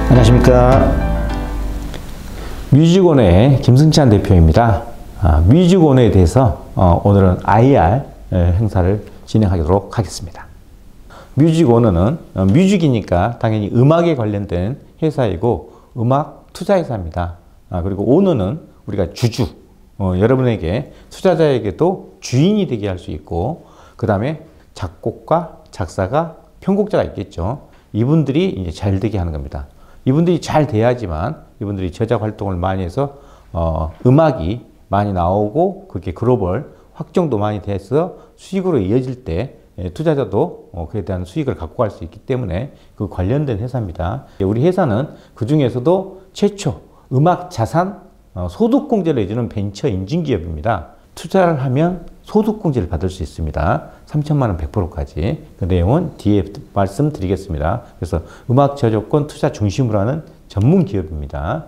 안녕하십니까. 뮤직온의 김승찬 대표입니다. 뮤직온에 대해서 오늘은 IR 행사를 진행하도록 하겠습니다. 뮤직온은 뮤직이니까 당연히 음악에 관련된 회사이고 음악 투자회사입니다. 그리고 오너는 우리가 주주, 여러분에게 투자자에게도 주인이 되게 할 수 있고, 그 다음에 작곡가, 작사가, 편곡자가 있겠죠. 이분들이 이제 잘 되게 하는 겁니다. 이분들이 잘 돼야지만 이분들이 제작 활동을 많이 해서 음악이 많이 나오고 그게 글로벌 확정도 많이 돼서 수익으로 이어질 때 투자자도 그에 대한 수익을 갖고 갈 수 있기 때문에 그 관련된 회사입니다. 우리 회사는 그 중에서도 최초 음악 자산 소득공제를 해주는 벤처 인증기업입니다. 투자를 하면 소득공제를 받을 수 있습니다. 3천만 원 100%까지. 그 내용은 뒤에 말씀드리겠습니다. 그래서 음악 저작권 투자 중심으로 하는 전문 기업입니다.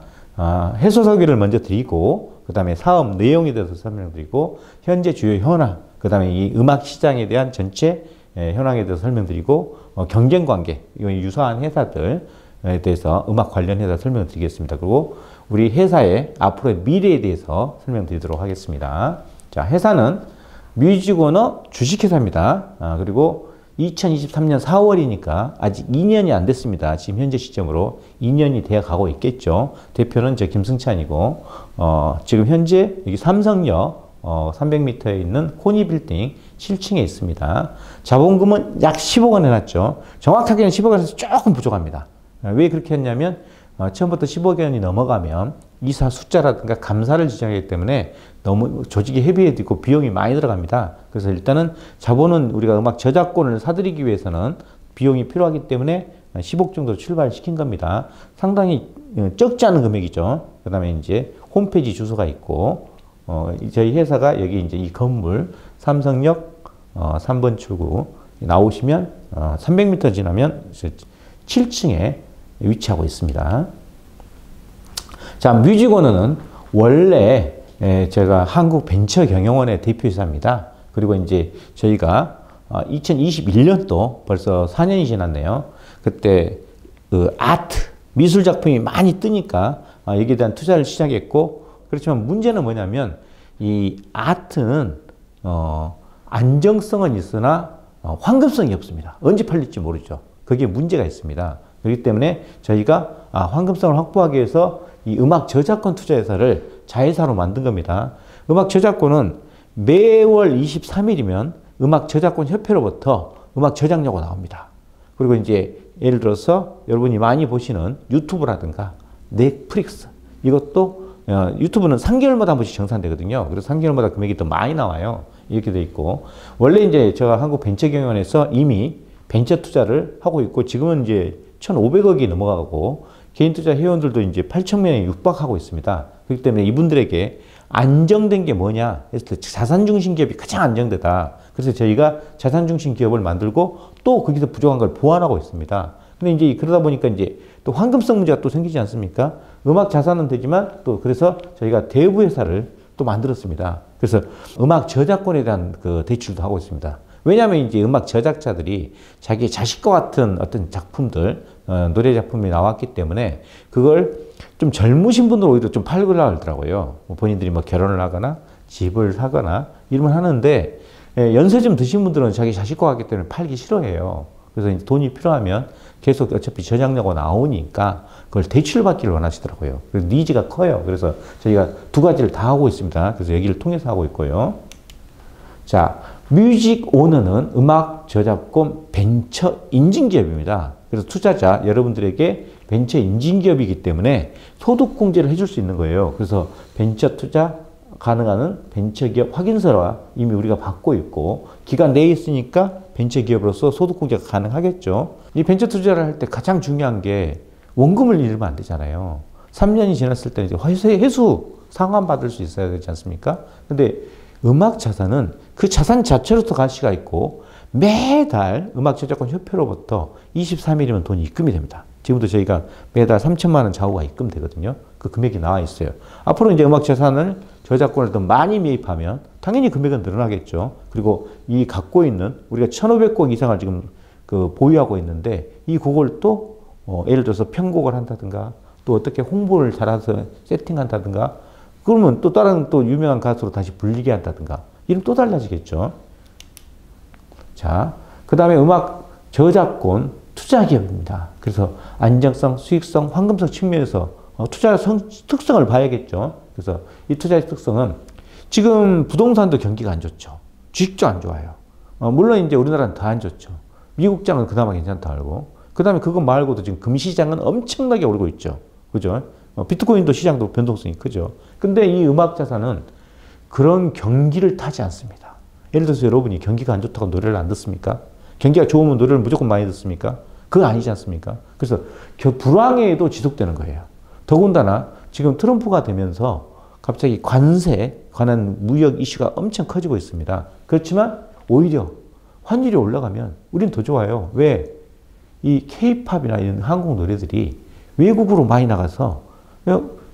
해소설계를 먼저 드리고, 그 다음에 사업 내용에 대해서 설명드리고, 현재 주요 현황, 그 다음에 이 음악 시장에 대한 전체 현황에 대해서 설명드리고, 경쟁 관계, 이건 유사한 회사들에 대해서 음악 관련 회사 설명드리겠습니다. 그리고 우리 회사의 앞으로의 미래에 대해서 설명드리도록 하겠습니다. 자, 회사는 뮤직오너 주식회사입니다. 그리고 2023년 4월이니까 아직 2년이 안 됐습니다. 지금 현재 시점으로 2년이 되어 가고 있겠죠. 대표는 저 김승찬이고, 지금 현재 여기 삼성역 300m에 있는 코니빌딩 7층에 있습니다. 자본금은 약 10억 원 해놨죠. 정확하게는 10억 원에서 조금 부족합니다. 왜 그렇게 했냐면 처음부터 10억 원이 넘어가면 이사 숫자라든가 감사를 지정하기 때문에 너무 조직이 헤비해지고 비용이 많이 들어갑니다. 그래서 일단은 자본은 우리가 음악 저작권을 사들이기 위해서는 비용이 필요하기 때문에 10억 정도 출발시킨 겁니다. 상당히 적지 않은 금액이죠. 그 다음에 이제 홈페이지 주소가 있고, 저희 회사가 여기 이제 이 건물 삼성역 3번 출구 나오시면 300m 지나면 7층에 위치하고 있습니다. 자, 뮤직오너는 원래 제가 한국벤처경영원의 대표이사입니다. 그리고 이제 저희가 2021년도 벌써 4년이 지났네요. 그때 그 아트, 미술 작품이 많이 뜨니까 여기에 대한 투자를 시작했고, 그렇지만 문제는 뭐냐면 이 아트는 안정성은 있으나 황금성이 없습니다. 언제 팔릴지 모르죠. 그게 문제가 있습니다. 그렇기 때문에 저희가 황금성을 확보하기 위해서 이 음악 저작권 투자회사를 자회사로 만든 겁니다. 음악 저작권은 매월 23일이면 음악 저작권 협회로부터 음악 저작료가 나옵니다. 그리고 이제 예를 들어서 여러분이 많이 보시는 유튜브라든가 넷플릭스, 이것도 유튜브는 3개월마다 한 번씩 정산되거든요. 그래서 3개월마다 금액이 더 많이 나와요. 이렇게 돼 있고, 원래 이제 제가 한국벤처경영원에서 이미 벤처 투자를 하고 있고, 지금은 이제 1,500억이 넘어가고 개인 투자 회원들도 이제 8,000명에 육박하고 있습니다. 그렇기 때문에 이분들에게 안정된 게 뭐냐 했을 때 자산 중심 기업이 가장 안정되다. 그래서 저희가 자산 중심 기업을 만들고 또 거기서 부족한 걸 보완하고 있습니다. 근데 이제 그러다 보니까 이제 또 황금성 문제가 또 생기지 않습니까? 음악 자산은 되지만 또 그래서 저희가 대부 회사를 또 만들었습니다. 그래서 음악 저작권에 대한 그 대출도 하고 있습니다. 왜냐하면 이제 음악 저작자들이 자기 자식과 같은 어떤 작품들, 노래 작품이 나왔기 때문에 그걸 좀 젊으신 분들 오히려 좀 팔으려고 하더라고요. 본인들이 뭐 결혼을 하거나 집을 사거나 이러면 하는데, 연세 좀 드신 분들은 자기 자식과 같기 때문에 팔기 싫어해요. 그래서 이제 돈이 필요하면 계속 어차피 저작료가 나오니까 그걸 대출받기를 원하시더라고요. 그래서 니즈가 커요. 그래서 저희가 두 가지를 다 하고 있습니다. 그래서 여기를 통해서 하고 있고요. 자, 뮤직오너는 음악 저작권 벤처 인증기업입니다. 그래서 투자자 여러분들에게 벤처 인증기업이기 때문에 소득공제를 해줄 수 있는 거예요. 그래서 벤처 투자 가능한 벤처기업 확인서와 이미 우리가 받고 있고, 기간 내에 있으니까 벤처기업으로서 소득공제가 가능하겠죠. 이 벤처 투자를 할 때 가장 중요한 게 원금을 잃으면 안 되잖아요. 3년이 지났을 때 이제 회수 상환받을 수 있어야 되지 않습니까? 근데 음악 자산은 그 자산 자체로서 가치가 있고, 매달 음악 저작권 협회로부터 23일이면 돈이 입금이 됩니다. 지금도 저희가 매달 3천만 원 좌우가 입금되거든요. 그 금액이 나와 있어요. 앞으로 이제 음악 자산을 저작권을 더 많이 매입하면 당연히 금액은 늘어나겠죠. 그리고 이 갖고 있는 우리가 1,500곡 이상을 지금 그 보유하고 있는데 이 곡을 또 예를 들어서 편곡을 한다든가 또 어떻게 홍보를 잘해서 세팅한다든가 그러면 또 다른 또 유명한 가수로 다시 불리게 한다든가 이러면 또 달라지겠죠. 자, 그 다음에 음악 저작권 투자 기업입니다. 그래서 안정성, 수익성, 황금성 측면에서 투자 특성을 봐야겠죠. 그래서 이 투자의 특성은 지금 부동산도 경기가 안 좋죠. 주식도 안 좋아요. 물론 이제 우리나라는 더 안 좋죠. 미국장은 그나마 괜찮다 알고. 그 다음에 그거 말고도 지금 금시장은 엄청나게 오르고 있죠. 그죠? 비트코인도 시장도 변동성이 크죠. 근데 이 음악 자산은 그런 경기를 타지 않습니다. 예를 들어서 여러분이 경기가 안 좋다고 노래를 안 듣습니까? 경기가 좋으면 노래를 무조건 많이 듣습니까? 그거 아니지 않습니까? 그래서 불황에도 지속되는 거예요. 더군다나 지금 트럼프가 되면서 갑자기 관세에 관한 무역 이슈가 엄청 커지고 있습니다. 그렇지만 오히려 환율이 올라가면 우린 더 좋아요. 왜? 이 K-팝이나 이런 한국 노래들이 외국으로 많이 나가서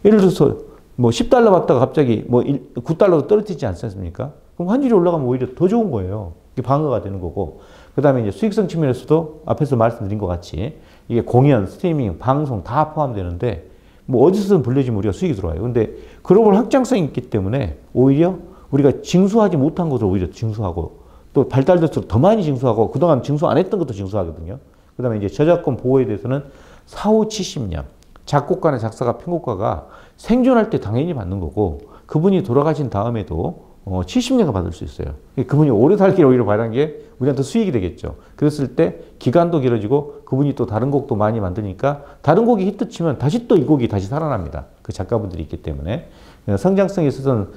예를 들어서 뭐 10달러 받다가 갑자기 뭐 9달러로 떨어지지 않습니까? 그럼 환율이 올라가면 오히려 더 좋은 거예요. 이게 방어가 되는 거고. 그 다음에 이제 수익성 측면에서도 앞에서 말씀드린 것 같이 이게 공연, 스트리밍, 방송 다 포함되는데 뭐 어디서든 불려지면 우리가 수익이 들어와요. 근데 글로벌 확장성이 있기 때문에 오히려 우리가 징수하지 못한 것을 오히려 징수하고 또 발달될수록 더 많이 징수하고 그동안 징수 안 했던 것도 징수하거든요. 그 다음에 이제 저작권 보호에 대해서는 4후 70년 작곡가나 작사가, 편곡가가 생존할 때 당연히 받는 거고 그분이 돌아가신 다음에도 70년간 받을 수 있어요. 그분이 오래 살기를 오히려 바라는 게 우리한테 수익이 되겠죠. 그랬을 때 기간도 길어지고 그분이 또 다른 곡도 많이 만드니까 다른 곡이 히트치면 다시 또 이 곡이 다시 살아납니다. 그 작가분들이 있기 때문에. 성장성에 있어서는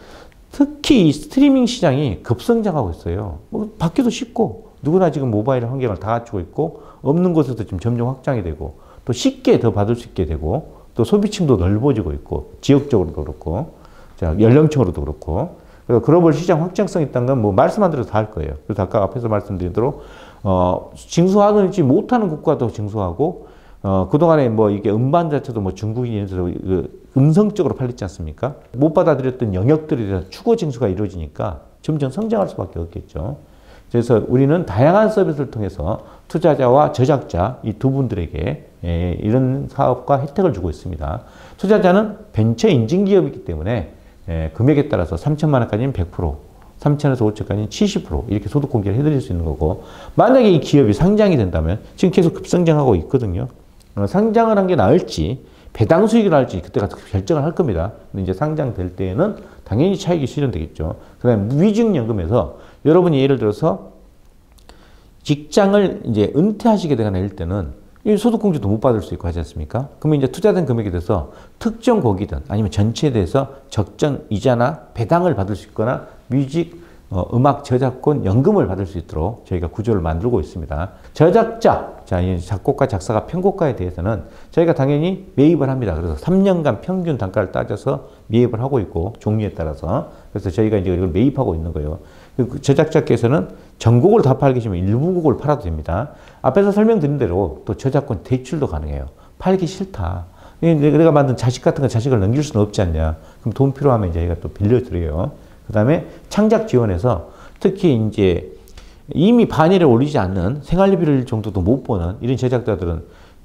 특히 이 스트리밍 시장이 급성장하고 있어요. 뭐 받기도 쉽고 누구나 지금 모바일 환경을 다 갖추고 있고 없는 곳에서 지금 점점 확장이 되고 또 쉽게 더 받을 수 있게 되고 또 소비층도 넓어지고 있고 지역적으로도 그렇고 자, 연령층으로도 그렇고 그래서 글로벌 시장 확장성이 있다는 건 뭐 말씀 안 드려도 다 할 거예요. 그래서 아까 앞에서 말씀드린 대로 징수하지 못하는 국가도 징수하고 그동안에 뭐 이게 음반 자체도 뭐 중국인에서 음성적으로 팔렸지 않습니까? 못 받아들였던 영역들에 대한 추가 징수가 이루어지니까 점점 성장할 수밖에 없겠죠. 그래서 우리는 다양한 서비스를 통해서 투자자와 저작자 이 두 분들에게 이런 사업과 혜택을 주고 있습니다. 투자자는 벤처 인증 기업이기 때문에 금액에 따라서 3천만 원까지는 100%, 3천에서 5천까지는 70% 이렇게 소득 공개를 해드릴 수 있는 거고 만약에 이 기업이 상장이 된다면 지금 계속 급성장하고 있거든요. 상장을 한 게 나을지 배당 수익이 나을지 그때가 결정을 할 겁니다. 근데 이제 상장될 때에는 당연히 차익이 실현되겠죠. 그 다음에 무위직연금에서 여러분이 예를 들어서 직장을 이제 은퇴하시게 되거나 이럴 때는 소득공제도 못 받을 수 있고 하지 않습니까? 그러면 이제 투자된 금액에 대해서 특정 곡이든 아니면 전체에 대해서 적정 이자나 배당을 받을 수 있거나 뮤직, 음악 저작권, 연금을 받을 수 있도록 저희가 구조를 만들고 있습니다. 저작자, 자, 작곡가, 작사가, 편곡가에 대해서는 저희가 당연히 매입을 합니다. 그래서 3년간 평균 단가를 따져서 매입을 하고 있고 종류에 따라서 그래서 저희가 이제 이걸 매입하고 있는 거예요. 저작자께서는 전곡을 다 팔기 싫으면 일부 곡을 팔아도 됩니다. 앞에서 설명드린 대로 또 저작권 대출도 가능해요. 팔기 싫다. 내가 만든 자식 같은 거 자식을 넘길 수는 없지 않냐. 그럼 돈 필요하면 저희가 또 빌려드려요. 그 다음에 창작 지원에서 특히 이제 이미 반일에 올리지 않는 생활비를 정도도 못 버는 이런 제작자들은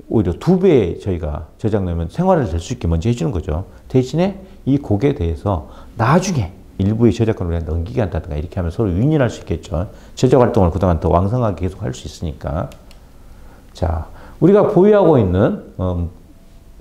오히려 2배 저희가 저작 넣으면 생활을 될 수 있게 먼저 해주는 거죠. 대신에 이 곡에 대해서 나중에 일부의 저작권을 넘기게 한다든가 이렇게 하면 서로 윈윈할 수 있겠죠. 저작 활동을 그동안 더 왕성하게 계속 할 수 있으니까. 자, 우리가 보유하고 있는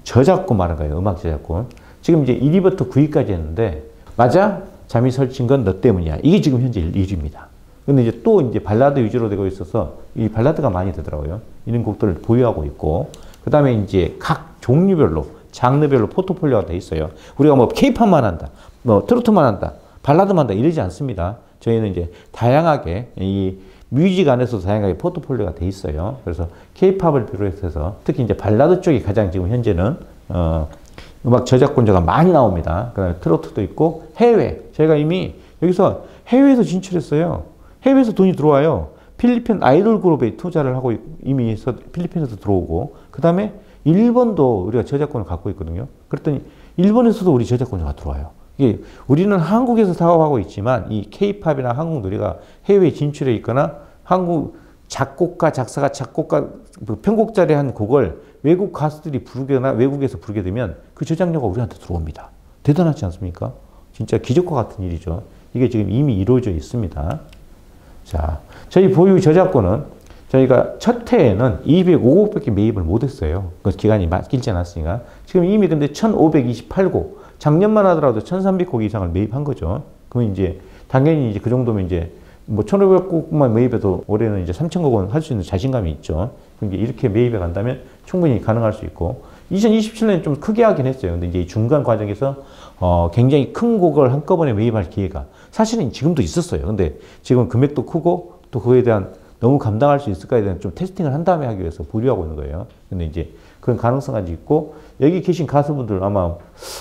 저작권 말한 거예요. 음악 저작권. 지금 이제 1위부터 9위까지 했는데 맞아? 잠이 설친 건 너 때문이야. 이게 지금 현재 1위입니다. 근데 이제 또 이제 발라드 위주로 되고 있어서 이 발라드가 많이 되더라고요. 이런 곡들을 보유하고 있고 그 다음에 이제 각 종류별로 장르별로 포트폴리오가 돼 있어요. 우리가 뭐 케이팝만 한다, 뭐 트로트만 한다, 발라드만 한다 이러지 않습니다. 저희는 이제 다양하게 이 뮤직 안에서도 다양하게 포트폴리오가 돼 있어요. 그래서 케이팝을 비롯해서 특히 이제 발라드 쪽이 가장 지금 현재는 음악 저작권자가 많이 나옵니다. 그 다음에 트로트도 있고 해외. 저희가 이미 여기서 해외에서 진출했어요. 해외에서 돈이 들어와요. 필리핀 아이돌 그룹에 투자를 하고 이미 필리핀에서 들어오고 그 다음에 일본도 우리가 저작권을 갖고 있거든요. 그랬더니 일본에서도 우리 저작권자가 들어와요. 이게 우리는 한국에서 사업하고 있지만 이 K-팝이나 한국 노래가 해외에 진출해 있거나 한국 작곡가, 작사가, 편곡자리 한 곡을 외국 가수들이 부르거나 외국에서 부르게 되면 그 저작료가 우리한테 들어옵니다. 대단하지 않습니까? 진짜 기적과 같은 일이죠. 이게 지금 이미 이루어져 있습니다. 자, 저희 보유 저작권은 저희가 첫 해에는 205곡밖에 매입을 못했어요. 그 기간이 길지 않았으니까. 지금 이미 근데 1528곡, 작년만 하더라도 1300곡 이상을 매입한 거죠. 그러면 이제 당연히 이제 그 정도면 이제 뭐 1500곡만 매입해도 올해는 이제 3000곡은 할 수 있는 자신감이 있죠. 그러니까 이렇게 매입해 간다면 충분히 가능할 수 있고, 2027년에 좀 크게 하긴 했어요. 근데 이제 이 중간 과정에서 굉장히 큰 곡을 한꺼번에 매입할 기회가 사실은 지금도 있었어요. 근데 지금 금액도 크고 또 그거에 대한 너무 감당할 수 있을까에 대한 좀 테스팅을 한 다음에 하기 위해서 보류하고 있는 거예요. 근데 이제 그런 가능성까지 있고, 여기 계신 가수분들 아마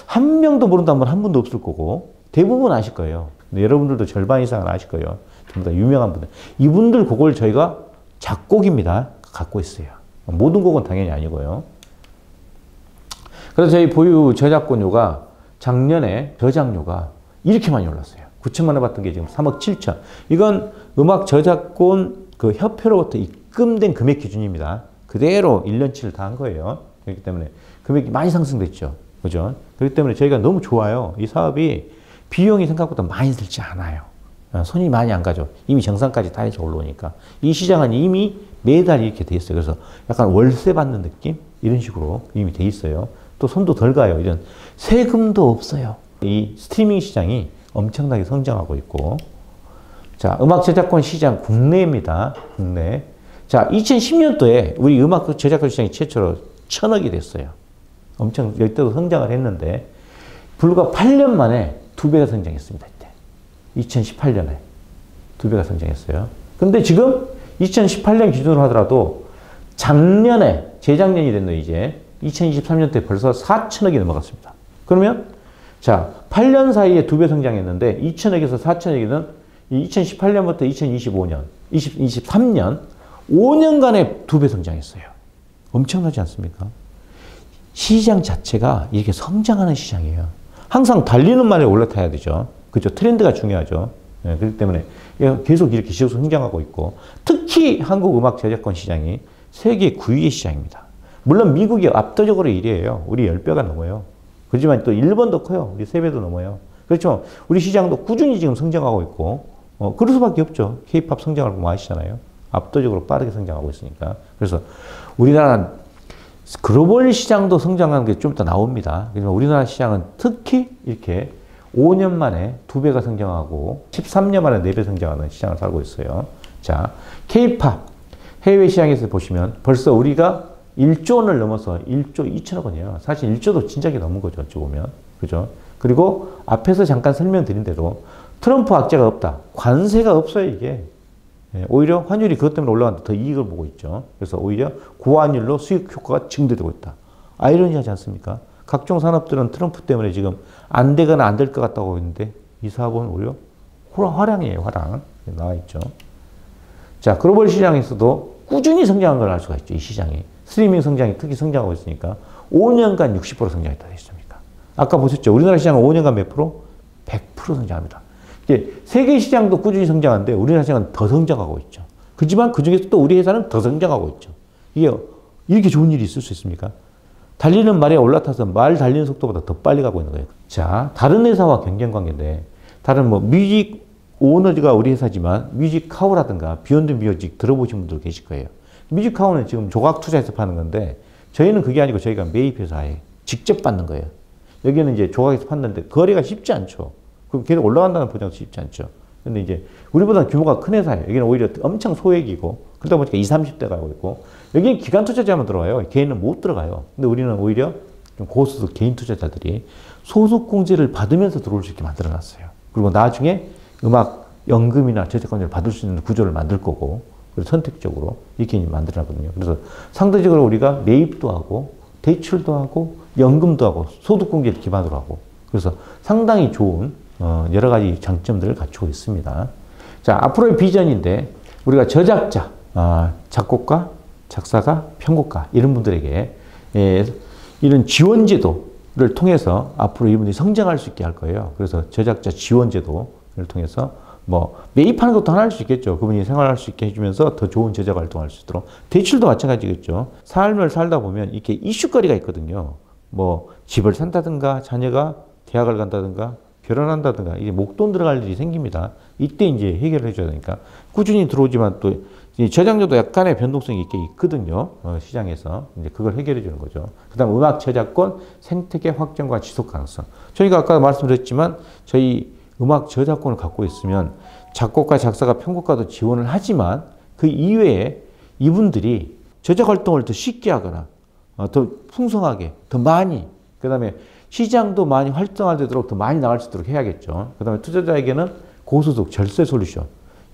한 명도 모른다는 분 한 분도 없을 거고, 대부분 아실 거예요. 근데 여러분들도 절반 이상은 아실 거예요. 전부 다 유명한 분들. 이분들 곡을 저희가 작곡입니다. 갖고 있어요. 모든 곡은 당연히 아니고요. 그래서 저희 보유 저작권료가 작년에 저작료가 이렇게 많이 올랐어요. 9천만 원 받던 게 지금 3억 7천. 이건 음악 저작권 그 협회로부터 입금된 금액 기준입니다. 그대로 1년치를 다 한 거예요. 그렇기 때문에 금액이 많이 상승됐죠. 그죠? 그렇기 때문에 저희가 너무 좋아요. 이 사업이 비용이 생각보다 많이 들지 않아요. 손이 많이 안 가죠. 이미 정상까지 다 해서 올라오니까. 이 시장은 이미 매달 이렇게 돼 있어요. 그래서 약간 월세 받는 느낌? 이런 식으로 이미 돼 있어요. 또 손도 덜 가요. 이런 세금도 없어요. 이 스트리밍 시장이 엄청나게 성장하고 있고. 자, 음악 저작권 시장 국내입니다. 국내. 자, 2010년도에 우리 음악 저작권 시장이 최초로 1000억이 됐어요. 엄청 이때도 성장을 했는데 불과 8년 만에 2배가 성장했습니다. 이때. 2018년에 2배가 성장했어요. 근데 지금 2018년 기준으로 하더라도 작년에, 재작년이 됐네요, 이제. 2023년 때 벌써 4천억이 넘어갔습니다. 그러면, 자, 8년 사이에 2배 성장했는데, 2천억에서 4천억이는 2018년부터 2025년, 2023년, 5년간에 2배 성장했어요. 엄청나지 않습니까? 시장 자체가 이렇게 성장하는 시장이에요. 항상 달리는 말에 올라타야 되죠. 그죠? 트렌드가 중요하죠. 네, 그렇기 때문에 계속 이렇게 지속 성장하고 있고, 특히 한국 음악 저작권 시장이 세계 9위의 시장입니다. 물론 미국이 압도적으로 1위예요. 우리 10배가 넘어요. 그렇지만 또 일본도 커요. 우리 3배도 넘어요. 그렇죠. 우리 시장도 꾸준히 지금 성장하고 있고, 그럴 수밖에 없죠. K-팝 성장을 보면 아시잖아요. 압도적으로 빠르게 성장하고 있으니까. 그래서 우리나라 글로벌 시장도 성장하는 게 좀 더 나옵니다. 그래서 우리나라 시장은 특히 이렇게 5년 만에 2배가 성장하고 13년 만에 4배 성장하는 시장을 살고 있어요. 자, K-팝 해외 시장에서 보시면 벌써 우리가 1조 원을 넘어서 1조 2천억 원이에요. 사실 1조도 진작에 넘은 거죠. 어찌 보면. 그죠? 그리고 앞에서 잠깐 설명드린 대로 트럼프 악재가 없다. 관세가 없어요, 이게. 오히려 환율이 그것 때문에 올라가는데 더 이익을 보고 있죠. 그래서 오히려 고환율로 수익 효과가 증대되고 있다. 아이러니하지 않습니까? 각종 산업들은 트럼프 때문에 지금 안 되거나 안 될 것 같다고 있는데 이 사업은 오히려 화랑이에요, 화랑. 나와 있죠. 자, 글로벌 시장에서도 꾸준히 성장한 걸 알 수가 있죠, 이 시장이. 스트리밍 성장이 특히 성장하고 있으니까 5년간 60% 성장했다 했습니까? 아까 보셨죠? 우리나라 시장은 5년간 몇 프로? 100% 성장합니다. 이게 세계 시장도 꾸준히 성장하는데 우리나라 시장은 더 성장하고 있죠. 그렇지만 그중에서 또 우리 회사는 더 성장하고 있죠. 이게 이렇게 좋은 일이 있을 수 있습니까? 달리는 말에 올라타서 말 달리는 속도보다 더 빨리 가고 있는 거예요. 자, 다른 회사와 경쟁 관계인데, 다른 뭐 뮤직 오너가 우리 회사지만 뮤직카우라든가 비욘드 뮤직 들어보신 분들 계실 거예요. 뮤직카우는 지금 조각 투자해서 파는 건데, 저희는 그게 아니고 저희가 매입회사에 직접 받는 거예요. 여기는 이제 조각에서 팠는데 거래가 쉽지 않죠. 그럼 계속 올라간다는 보장도 쉽지 않죠. 근데 이제 우리보다 규모가 큰 회사예요. 여기는 오히려 엄청 소액이고, 그러다 보니까 20, 30대 가고 있고, 여기는 기관 투자자만 들어가요. 개인은 못 들어가요. 근데 우리는 오히려 좀 고수도 개인 투자자들이 소득공제를 받으면서 들어올 수 있게 만들어 놨어요. 그리고 나중에 음악 연금이나 저작권료를 받을 수 있는 구조를 만들 거고, 그리고 선택적으로 이렇게 만들어 놨거든요. 그래서 상대적으로 우리가 매입도 하고, 대출도 하고, 연금도 하고, 소득공제를 기반으로 하고, 그래서 상당히 좋은 여러 가지 장점들을 갖추고 있습니다. 자, 앞으로의 비전인데, 우리가 저작자, 작곡가, 작사가, 편곡가 이런 분들에게 이런 지원 제도를 통해서 앞으로 이분들이 성장할 수 있게 할 거예요. 그래서 저작자 지원 제도를 통해서 뭐 매입하는 것도 하나 할 수 있겠죠. 그분이 생활할 수 있게 해주면서 더 좋은 제작 활동을 할 수 있도록. 대출도 마찬가지겠죠. 삶을 살다 보면 이렇게 이슈거리가 있거든요. 뭐 집을 산다든가 자녀가 대학을 간다든가 결혼한다든가 이게 목돈 들어갈 일이 생깁니다. 이때 이제 해결을 해줘야 되니까 꾸준히 들어오지만 또 저작료도 약간의 변동성이 있거든요. 시장에서 이제 그걸 해결해 주는 거죠. 그다음 음악 저작권 생태계 확장과 지속 가능성. 저희가 아까 말씀드렸지만 저희 음악 저작권을 갖고 있으면 작곡가, 작사가, 편곡가도 지원을 하지만 그 이외에 이분들이 저작 활동을 더 쉽게 하거나 더 풍성하게, 더 많이, 그 다음에 시장도 많이 활성화되도록 더 많이 나갈 수 있도록 해야겠죠. 그 다음에 투자자에게는 고소득 절세 솔루션.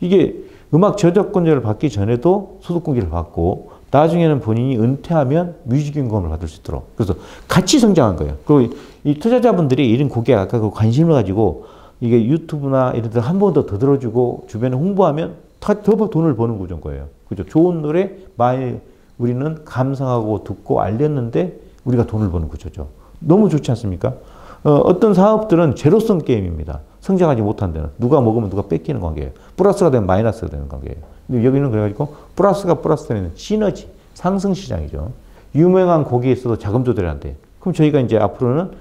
이게 음악 저작권료를 받기 전에도 소득공개를 받고 나중에는 본인이 은퇴하면 뮤직인컴을 받을 수 있도록. 그래서 같이 성장한 거예요. 그리고 이 투자자분들이 이런 고객 아까 그 관심을 가지고 이게 유튜브나 이런 데 한 번 더 들어주고 주변에 홍보하면 더 돈을 버는 구조인 거예요. 그죠? 좋은 노래 많이 우리는 감상하고 듣고 알렸는데 우리가 돈을 버는 구조죠. 너무 좋지 않습니까? 어떤 사업들은 제로섬 게임입니다. 성장하지 못한 데는 누가 먹으면 누가 뺏기는 관계예요. 플러스가 되면 마이너스가 되는 관계예요. 근데 여기는 그래가지고 플러스가 플러스 되는 시너지, 상승 시장이죠. 유명한 곡이 있어도 자금 조달이 안 돼. 그럼 저희가 이제 앞으로는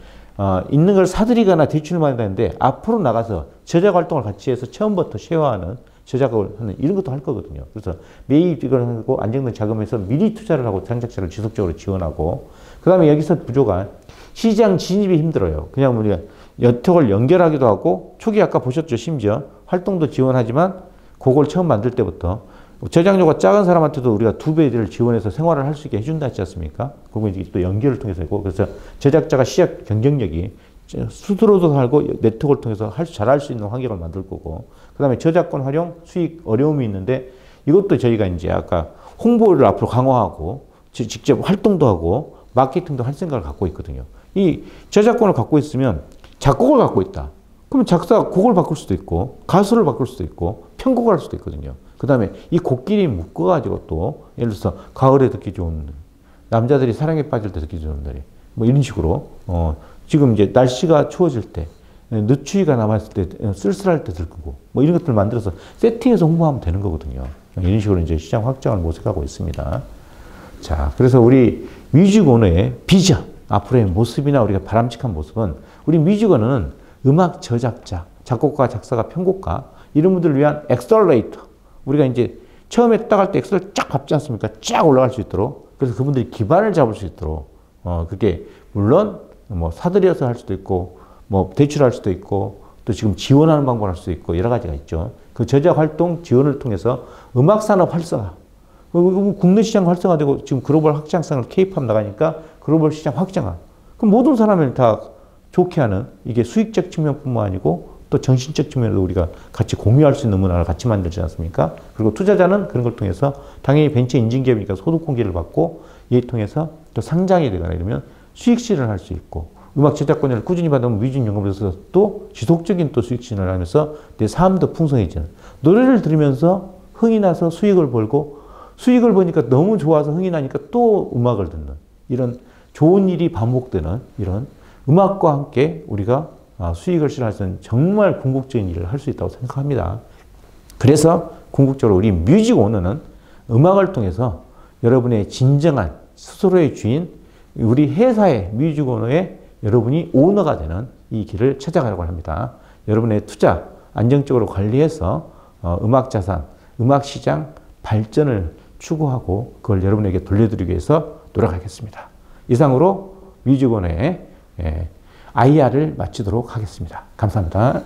있는 걸 사들이거나 대출을 많이 하는데 앞으로 나가서 저작 활동을 같이 해서 처음부터 쉐어하는 저작을 하는 이런 것도 할 거거든요. 그래서 매입 이걸 하고 안정된 자금에서 미리 투자를 하고 창작자를 지속적으로 지원하고 그 다음에 여기서 부족한 시장 진입이 힘들어요. 그냥 우리가 여택을 연결하기도 하고 초기 아까 보셨죠. 심지어 활동도 지원하지만 그걸 처음 만들 때부터 저작료가 작은 사람한테도 우리가 2배를 지원해서 생활을 할 수 있게 해준다 했지 않습니까? 그리고 이제 또 연결을 통해서 했고 그래서 제작자가 시작 경쟁력이 스스로도 살고 네트워크를 통해서 잘할 수 있는 환경을 만들 거고 그 다음에 저작권 활용 수익 어려움이 있는데 이것도 저희가 이제 아까 홍보를 앞으로 강화하고 직접 활동도 하고 마케팅도 할 생각을 갖고 있거든요. 이 저작권을 갖고 있으면 작곡을 갖고 있다. 그러면 작사 곡을 바꿀 수도 있고 가수를 바꿀 수도 있고 편곡을 할 수도 있거든요. 그 다음에 이 곡끼리 묶어가지고 또 예를 들어서 가을에 듣기 좋은 남자들이 사랑에 빠질 때 듣기 좋은 노래 뭐 이런 식으로 지금 이제 날씨가 추워질 때 늦추위가 남았을 때 쓸쓸할 때 듣고 뭐 이런 것들을 만들어서 세팅해서 홍보하면 되는 거거든요. 이런 식으로 이제 시장 확장을 모색하고 있습니다. 자, 그래서 우리 뮤직오너의 비전 앞으로의 모습이나 우리가 바람직한 모습은 우리 뮤직오너는 음악 저작자, 작곡가, 작사가, 편곡가 이런 분들을 위한 엑셀러레이터. 우리가 이제 처음에 딱 할 때 엑셀을 쫙 밟지 않습니까? 쫙 올라갈 수 있도록. 그래서 그분들이 기반을 잡을 수 있도록. 그게 물론 뭐 사들여서 할 수도 있고 뭐 대출할 수도 있고 또 지금 지원하는 방법을 할 수도 있고 여러 가지가 있죠. 그 저작 활동 지원을 통해서 음악 산업 활성화. 국내 시장 활성화되고 지금 글로벌 확장성을 케이팝 나가니까 글로벌 시장 확장화. 그럼 모든 사람을 다 좋게 하는 이게 수익적 측면뿐만 아니고 또 정신적 측면에도 우리가 같이 공유할 수 있는 문화를 같이 만들지 않습니까? 그리고 투자자는 그런 걸 통해서 당연히 벤처 인증기업이니까 소득 공개를 받고 이에 통해서 또 상장이 되거나 이러면 수익 실현을 할 수 있고 음악 저작권료를 꾸준히 받으면 뮤직연금에서 또 지속적인 또 수익 실현을 하면서 내 삶도 풍성해지는 노래를 들으면서 흥이 나서 수익을 벌고 수익을 버니까 너무 좋아서 흥이 나니까 또 음악을 듣는 이런 좋은 일이 반복되는 이런 음악과 함께 우리가 수익을 실현할 수 있는 정말 궁극적인 일을 할 수 있다고 생각합니다. 그래서 궁극적으로 우리 뮤직오너는 음악을 통해서 여러분의 진정한 스스로의 주인, 우리 회사의 뮤직오너의 여러분이 오너가 되는 이 길을 찾아가려고 합니다. 여러분의 투자 안정적으로 관리해서 음악 자산, 음악 시장 발전을 추구하고 그걸 여러분에게 돌려드리기 위해서 노력하겠습니다. 이상으로 뮤직오너의 IR을 마치도록 하겠습니다. 감사합니다.